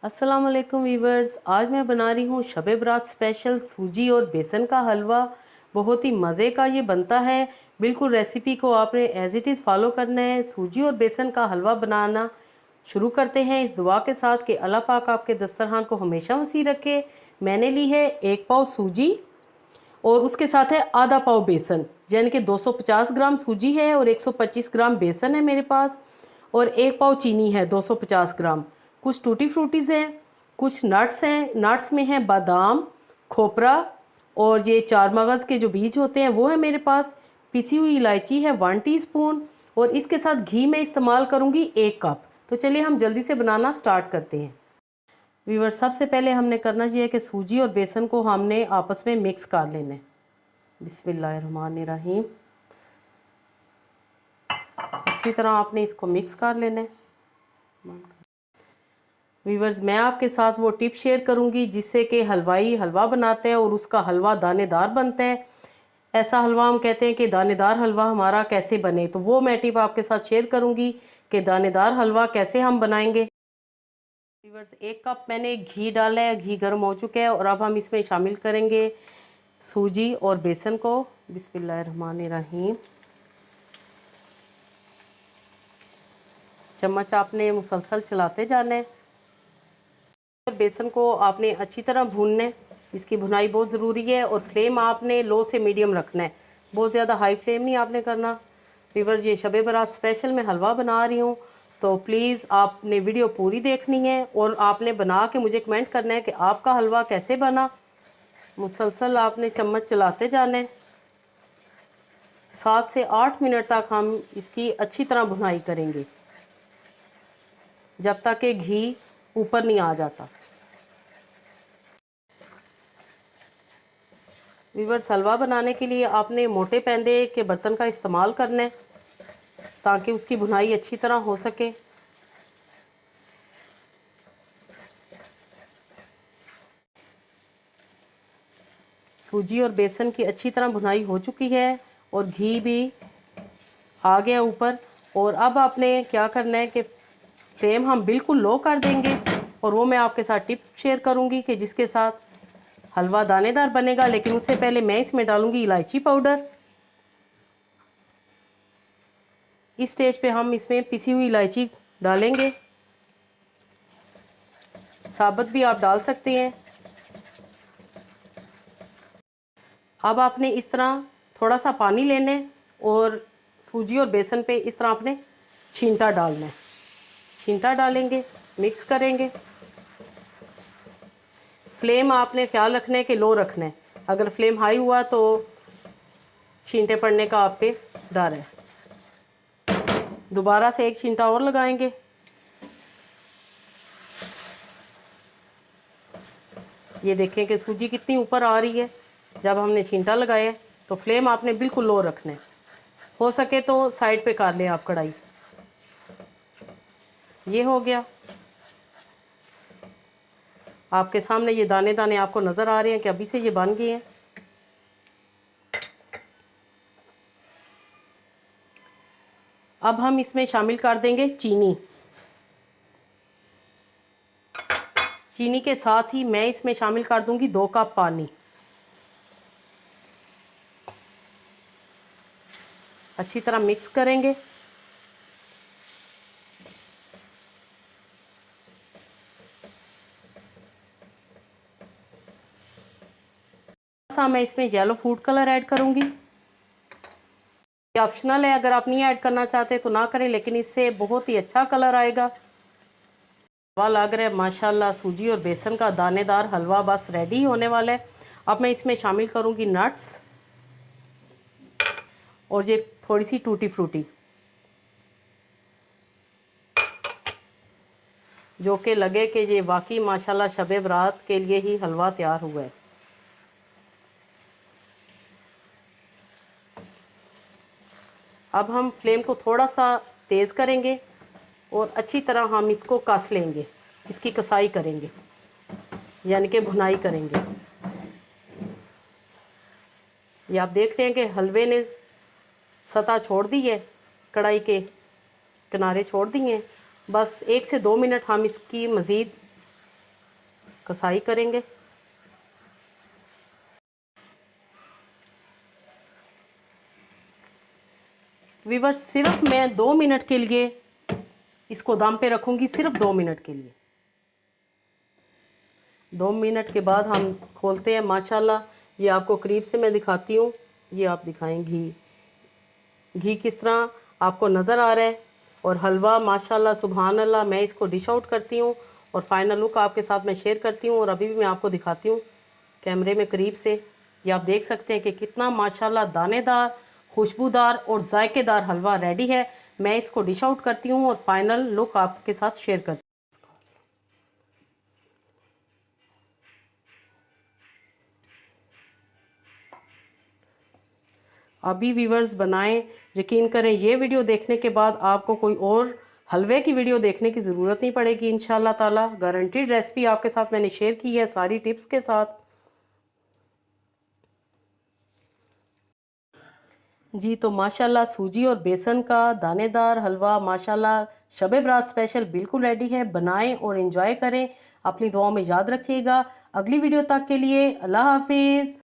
अस्सलाम वालेकुम वीवर्स। आज मैं बना रही हूँ शब बरात स्पेशल सूजी और बेसन का हलवा। बहुत ही मज़े का ये बनता है। बिल्कुल रेसिपी को आपने एज़ इट इज़ फॉलो करना है। सूजी और बेसन का हलवा बनाना शुरू करते हैं इस दुआ के साथ कि अल्लाह पाक आपके दस्तरखान को हमेशा वसी रखे। मैंने ली है 1 पाव सूजी और उसके साथ है आधा पाव बेसन, यानी कि 250 ग्राम सूजी है और 125 ग्राम बेसन है मेरे पास। और 1 पाव चीनी है 250 ग्राम। कुछ टूटी फ्रूटीज़ हैं, कुछ नट्स हैं। नट्स में हैं बादाम, खोपरा और ये चार मगज़ के जो बीज होते हैं वो है मेरे पास। पिसी हुई इलायची है 1 टीस्पून और इसके साथ घी में इस्तेमाल करूँगी 1 कप। तो चलिए हम जल्दी से बनाना स्टार्ट करते हैं। वीवर, सबसे पहले हमने करना ये है कि सूजी और बेसन को हमने आपस में मिक्स कर लेना है। बिस्मिल्लाहिर्रहमानिर्रहीम। अच्छी तरह आपने इसको मिक्स कर लेना है। वीवर्स, मैं आपके साथ वो टिप शेयर करूंगी जिससे कि हलवाई हलवा बनाते हैं और उसका हलवा दानेदार बनता है। ऐसा हलवा हम कहते हैं कि दानेदार हलवा हमारा कैसे बने, तो वो मैं टिप आपके साथ शेयर करूंगी कि दानेदार हलवा कैसे हम बनाएंगे। वीवर्स, 1 कप मैंने घी डाला है। घी गर्म हो चुका है और अब हम इसमें शामिल करेंगे सूजी और बेसन को। बिस्मिल्लाहिर्रहमानिर्रहीम। चम्मच आपने मुसलसल चलाते जाना है। बेसन को आपने अच्छी तरह भूनना है। इसकी भुनाई बहुत ज़रूरी है और फ्लेम आपने लो से मीडियम रखना है। बहुत ज़्यादा हाई फ्लेम नहीं आपने करना। वीवर्स, ये शब बरात स्पेशल मैं हलवा बना रही हूँ, तो प्लीज़ आपने वीडियो पूरी देखनी है और आपने बना के मुझे कमेंट करना है कि आपका हलवा कैसे बना। मुसलसल आपने चम्मच चलाते जाना है। 7 से 8 मिनट तक हम इसकी अच्छी तरह भुनाई करेंगे, जब तक कि घी ऊपर नहीं आ जाता। वीवर्स, हलवा बनाने के लिए आपने मोटे पैंदे के बर्तन का इस्तेमाल करना है ताकि उसकी भुनाई अच्छी तरह हो सके। सूजी और बेसन की अच्छी तरह भुनाई हो चुकी है और घी भी आ गया ऊपर। और अब आपने क्या करना है कि फ्लेम हम बिल्कुल लो कर देंगे और वो मैं आपके साथ टिप शेयर करूंगी कि जिसके साथ हलवा दानेदार बनेगा। लेकिन उससे पहले मैं इसमें डालूंगी इलायची पाउडर। इस स्टेज पे हम इसमें पिसी हुई इलायची डालेंगे। साबुत भी आप डाल सकते हैं। अब आपने इस तरह थोड़ा सा पानी लेना है और सूजी और बेसन पे इस तरह आपने छींटा डालना है। छींटा डालेंगे, मिक्स करेंगे। फ्लेम आपने ख्याल रखना है कि लो रखना है। अगर फ्लेम हाई हुआ तो छींटे पड़ने का आपके डर है। दोबारा से एक छींटा और लगाएंगे। ये देखें कि सूजी कितनी ऊपर आ रही है जब हमने छींटा लगाया। तो फ्लेम आपने बिल्कुल लो रखना है। हो सके तो साइड पे कर लें आप कढ़ाई। ये हो गया। आपके सामने ये दाने दाने आपको नज़र आ रहे हैं कि अभी से ये बन गए हैं। अब हम इसमें शामिल कर देंगे चीनी। चीनी के साथ ही मैं इसमें शामिल कर दूंगी 2 कप पानी। अच्छी तरह मिक्स करेंगे। मैं इसमें येलो फूड कलर ऐड करूंगी। ये ऑप्शनल है, अगर आप नहीं ऐड करना चाहते तो ना करें, लेकिन इससे बहुत ही अच्छा कलर आएगा। हलवा लग रहा है माशाल्लाह। सूजी और बेसन का दानेदार हलवा बस रेडी होने वाला है। अब मैं इसमें शामिल करूंगी नट्स और ये थोड़ी सी टूटी फ्रूटी, जो कि लगे कि ये वाकई माशाल्लाह शब बरात के लिए ही हलवा तैयार हुआ है। अब हम फ्लेम को थोड़ा सा तेज़ करेंगे और अच्छी तरह हम इसको कस लेंगे। इसकी कसाई करेंगे, यानी कि भुनाई करेंगे। ये आप देख रहे हैं कि हलवे ने सतह छोड़ दी है, कढ़ाई के किनारे छोड़ दिए हैं। बस 1 से 2 मिनट हम इसकी मज़ीद कसाई करेंगे। वीवर सिर्फ मैं 2 मिनट के लिए इसको दम पे रखूँगी, सिर्फ 2 मिनट के लिए। 2 मिनट के बाद हम खोलते हैं। माशाल्लाह ये आपको करीब से मैं दिखाती हूँ। ये आप दिखाएं घी किस तरह आपको नज़र आ रहा है, और हलवा माशाल्लाह सुभान अल्लाह। मैं इसको डिश आउट करती हूँ और फाइनल लुक आपके साथ मैं शेयर करती हूँ, और अभी भी मैं आपको दिखाती हूँ कैमरे में करीब से। ये आप देख सकते हैं कि कितना माशाल्लाह दानेदार, खुशबूदार और जायकेदार हलवा रेडी है। मैं इसको डिश आउट करती हूँ और फाइनल लुक आपके साथ शेयर करती हूँ। अभी व्यूवर्स बनाएं, यकीन करें ये वीडियो देखने के बाद आपको कोई और हलवे की वीडियो देखने की ज़रूरत नहीं पड़ेगी इंशाल्लाह ताला। गारंटीड रेसिपी आपके साथ मैंने शेयर की है सारी टिप्स के साथ। जी तो माशाल्लाह सूजी और बेसन का दानेदार हलवा माशाल्लाह शब बरात स्पेशल बिल्कुल रेडी है। बनाएं और एंजॉय करें। अपनी दुआओं में याद रखिएगा। अगली वीडियो तक के लिए अल्लाह हाफिज़।